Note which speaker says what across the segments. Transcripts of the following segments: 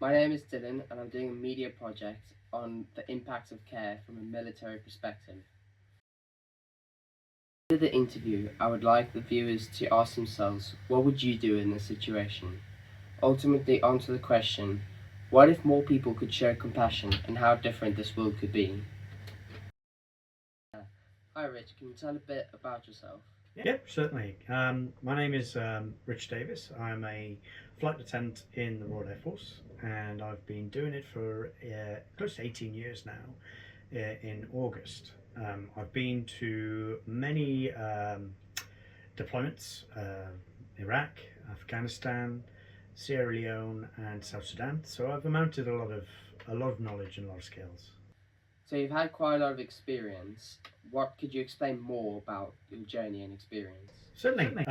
Speaker 1: My name is Dylan, and I'm doing a media project on the impact of care from a military perspective. After the interview, I would like the viewers to ask themselves, what would you do in this situation? Ultimately, answer the question, what if more people could share compassion and how different this world could be? Hi, Rich. Can you tell a bit about yourself?
Speaker 2: Yep, certainly. My name is Rich Davis. I'm a flight attendant in the Royal Air Force, and I've been doing it for close to 18 years now. In August, I've been to many deployments: Iraq, Afghanistan, Sierra Leone, and South Sudan. So I've amounted a lot of knowledge and a lot of skills.
Speaker 1: So you've had quite a lot of experience. What could you explain more about your journey and experience?
Speaker 2: Certainly.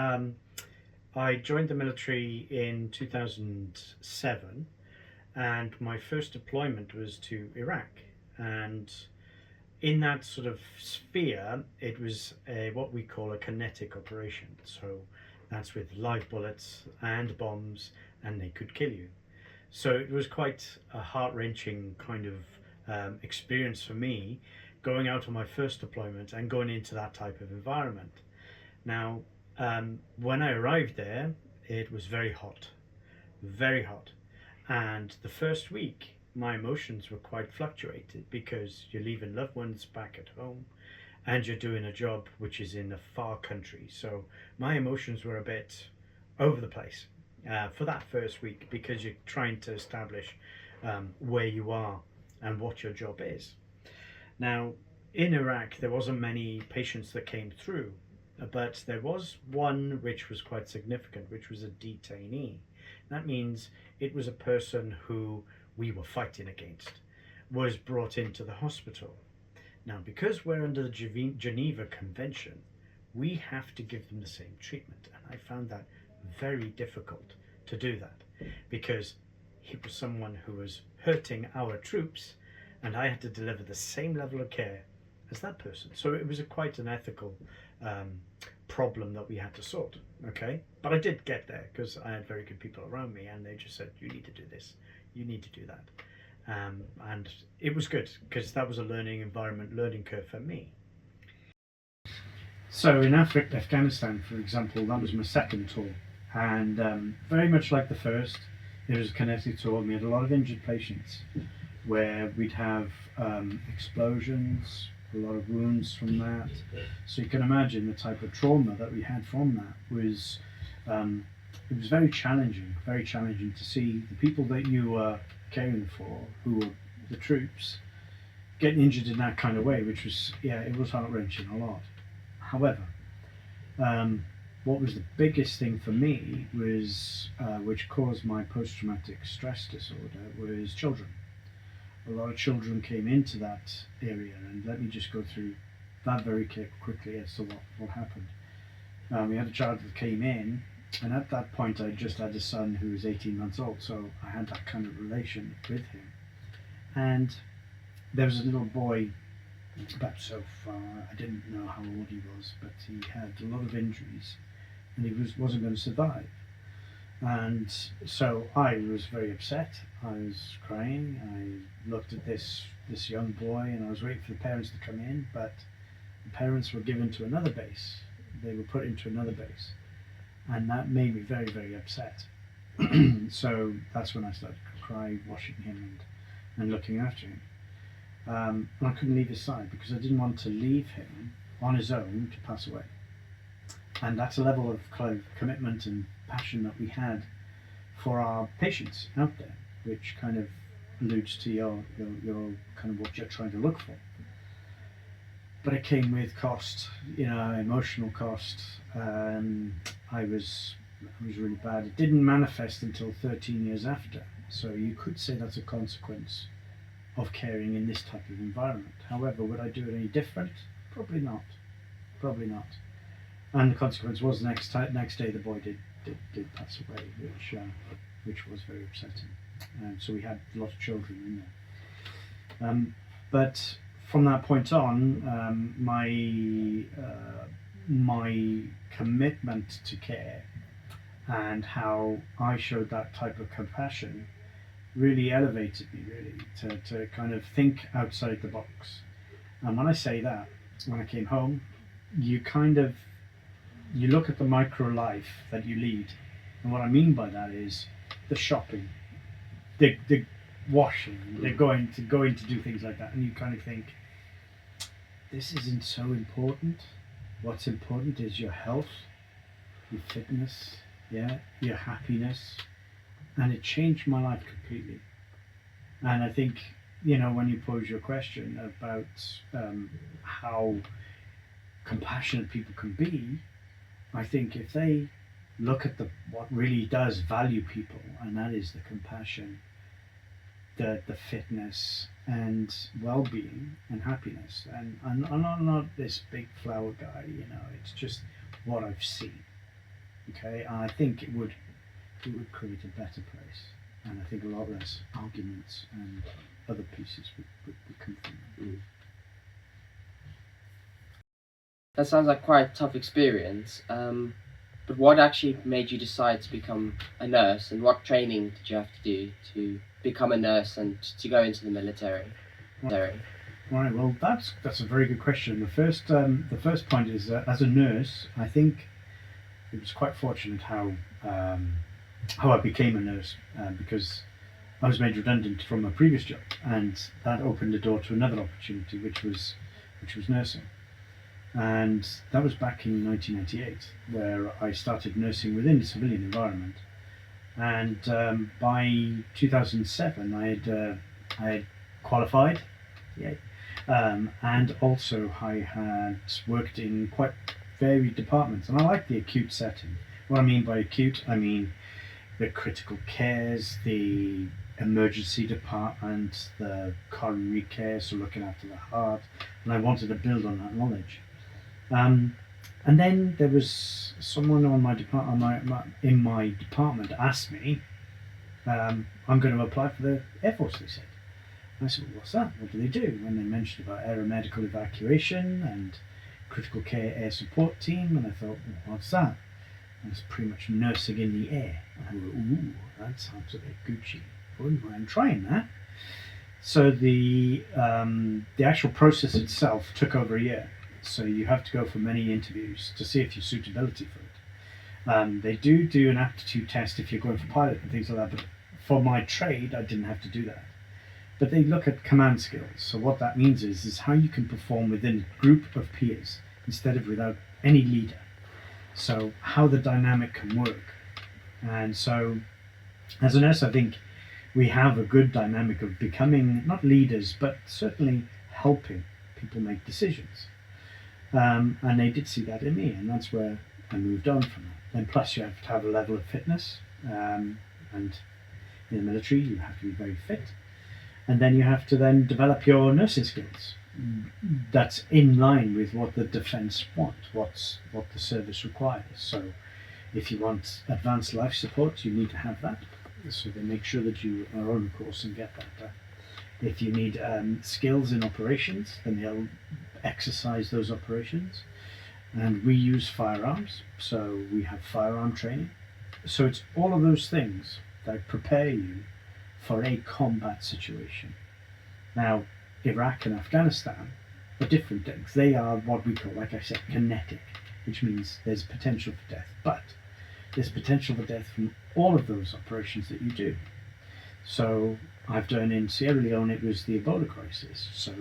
Speaker 2: I joined the military in 2007, and my first deployment was to Iraq. And in that sort of sphere, it was what we call a kinetic operation. So that's with live bullets and bombs, and they could kill you. So it was quite a heart wrenching kind of experience for me going out on my first deployment and going into that type of environment. Now, when I arrived there, it was very hot, very hot. And the first week, my emotions were quite fluctuated because you're leaving loved ones back at home and you're doing a job which is in a far country. So my emotions were a bit over the place for that first week because you're trying to establish where you are and what your job is. Now, in Iraq, there wasn't many patients that came through, but there was one which was quite significant, which was a detainee. That means it was a person who we were fighting against, was brought into the hospital. Now, because we're under the Geneva Convention, we have to give them the same treatment. And I found that very difficult to do that because he was someone who was hurting our troops and I had to deliver the same level of care as that person. So it was quite an ethical um, problem that we had to sort. Okay, but I did get there because I had very good people around me, and they just said, "You need to do this, you need to do that," and it was good because that was a learning environment, learning curve for me. So in Africa, Afghanistan, for example, that was my second tour, and very much like the first, it was a kinetic tour. We had a lot of injured patients where we'd have explosions, a lot of wounds from that. So you can imagine the type of trauma that we had from that was um, it was very challenging to see the people that you were caring for, who were the troops, getting injured in that kind of way, which was it was heart wrenching a lot. However, um, what was the biggest thing for me was which caused my post-traumatic stress disorder was children. A lot of children came into that area, and let me just go through that very quickly as to what happened. We had a child that came in, and at that point I just had a son who was 18 months old, so I had that kind of relation with him. And there was a little boy about so far, I didn't know how old he was, but he had a lot of injuries and he wasn't going to survive. And so I was very upset. I was crying. I looked at this young boy, and I was waiting for the parents to come in. But the parents were given to another base. They were put into another base, and that made me very, very upset. So that's when I started to cry, washing him and looking after him. And I couldn't leave his side because I didn't want to leave him on his own to pass away. And that's a level of kind of commitment and passion that we had for our patients out there, which kind of alludes to your kind of what you're trying to look for. But it came with cost, emotional cost. I was really bad. It didn't manifest until 13 years after. So you could say that's a consequence of caring in this type of environment. However, would I do it any different? Probably not. Probably not. And the consequence was next day the boy did pass away, which was very upsetting. So we had a lot of children in there. But from that point on, my commitment to care and how I showed that type of compassion really elevated me, really, to kind of think outside the box. And when I say that, when I came home, you kind of you look at the micro life that you lead, and what I mean by that is the shopping, the washing, they're going to do things like that, and you kind of think, this isn't so important. What's important is your health, your fitness, yeah, your happiness, and it changed my life completely. And I think, when you pose your question about how compassionate people can be, I think if they look at what really does value people, and that is the compassion, the fitness and well-being and happiness, and I'm not this big flower guy, it's just what I've seen. Okay, and I think it would create a better place, and I think a lot less arguments and other pieces would come from that.
Speaker 1: That sounds like quite a tough experience. But what actually made you decide to become a nurse, and what training did you have to do to become a nurse and to go into the military?
Speaker 2: Right. Well, that's a very good question. The first point is that as a nurse, I think it was quite fortunate how I became a nurse, because I was made redundant from a previous job, and that opened the door to another opportunity, which was nursing. And that was back in 1998, where I started nursing within the civilian environment. And by 2007, I had qualified, yay, and also I had worked in quite varied departments, and I like the acute setting. What I mean by acute, I mean the critical cares, the emergency department, the coronary care, so looking after the heart, and I wanted to build on that knowledge. And then there was someone on my in my department asked me, I'm going to apply for the Air Force, they said. And I said, well, what's that? What do they do? And they mentioned about aeromedical evacuation and critical care air support team, and I thought, well, what's that? And it's pretty much nursing in the air. And I went, ooh, that sounds a bit Gucci. I wouldn't mind trying that. So the actual process itself took over a year. So you have to go for many interviews to see if your suitability for it. They do an aptitude test if you're going for pilot and things like that, but for my trade, I didn't have to do that. But they look at command skills. So what that means is how you can perform within a group of peers instead of without any leader. So how the dynamic can work. And so as a nurse, I think we have a good dynamic of becoming not leaders, but certainly helping people make decisions. And they did see that in me, and that's where I moved on from that. And plus you have to have a level of fitness, and in the military you have to be very fit. And then you have to then develop your nursing skills. That's in line with what the defence want, what the service requires. So if you want advanced life support, you need to have that. So they make sure that you are on a course and get that. If you need skills in operations, then they'll exercise those operations. And we use firearms, so we have firearm training. So it's all of those things that prepare you for a combat situation. Now, Iraq and Afghanistan are different things. They are what we call, like I said, kinetic, which means there's potential for death. But there's potential for death from all of those operations that you do. So I've done in Sierra Leone, it was the Ebola crisis. So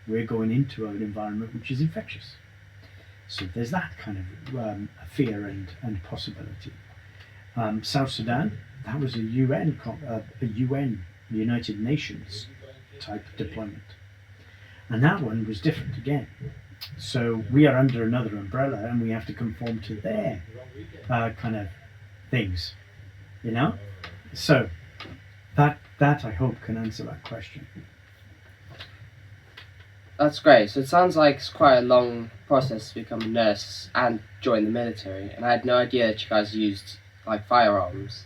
Speaker 2: we're going into an environment which is infectious. So there's that kind of fear and possibility. South Sudan, that was a UN, United Nations type deployment. And that one was different again. So we are under another umbrella and we have to conform to their kind of things, So that I hope can answer that question.
Speaker 1: That's great. So it sounds like it's quite a long process to become a nurse and join the military. And I had no idea that you guys used like firearms.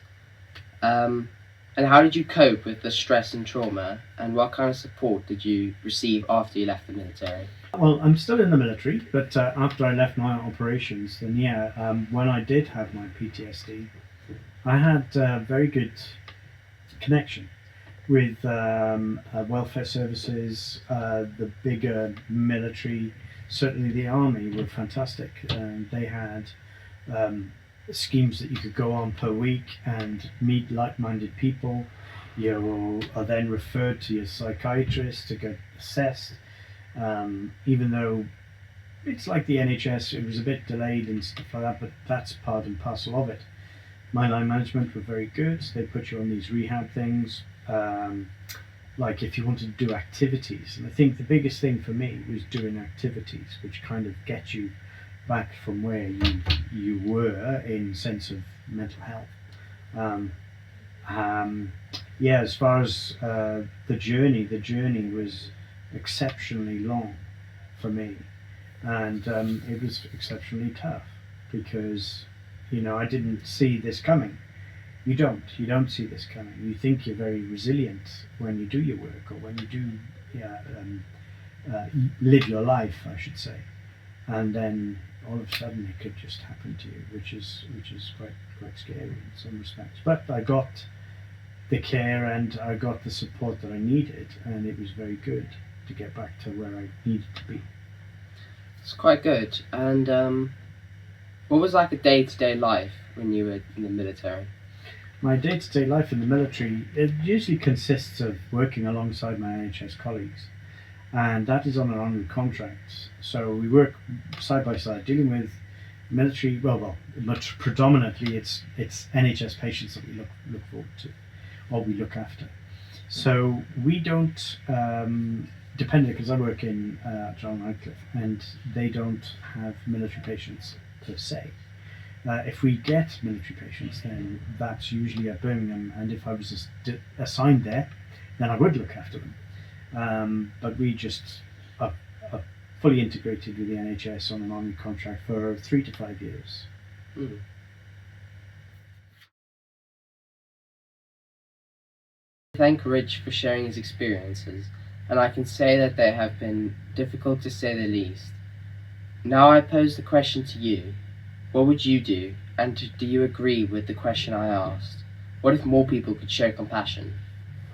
Speaker 1: And how did you cope with the stress and trauma? And what kind of support did you receive after you left the military?
Speaker 2: Well, I'm still in the military, but after I left my operations, then when I did have my PTSD, I had a very good connection with welfare services, the bigger military, certainly the army were fantastic. They had schemes that you could go on per week and meet like-minded people. You are then referred to your psychiatrist to get assessed. Even though it's like the NHS, it was a bit delayed and stuff like that, but that's part and parcel of it. My line management were very good. They put you on these rehab things. Like if you wanted to do activities, and I think the biggest thing for me was doing activities, which kind of get you back from where you were in sense of mental health. Um, yeah, as far as the journey was exceptionally long for me, and it was exceptionally tough because I didn't see this coming. You don't see this coming. You think you're very resilient when you do your work or when you do yeah, live your life, I should say, and then all of a sudden it could just happen to you, which is quite scary in some respects. But I got the care and I got the support that I needed, and it was very good to get back to where I needed to be.
Speaker 1: It's quite good. And what was like a day-to-day life when you were in the military?
Speaker 2: My day-to-day life in the military, it usually consists of working alongside my NHS colleagues, and that is on an honorary contract. So we work side by side, dealing with military. Well, much predominantly it's NHS patients that we look forward to, or we look after. So we don't, depending, because I work in John Radcliffe, and they don't have military patients per se. If we get military patients, then that's usually at Birmingham, and if I was assigned there, then I would look after them. But we just are fully integrated with the NHS on an honorary contract for 3 to 5 years.
Speaker 1: Mm. Thank Rich for sharing his experiences, and I can say that they have been difficult to say the least. Now I pose the question to you. What would you do? And do you agree with the question I asked? What if more people could show compassion?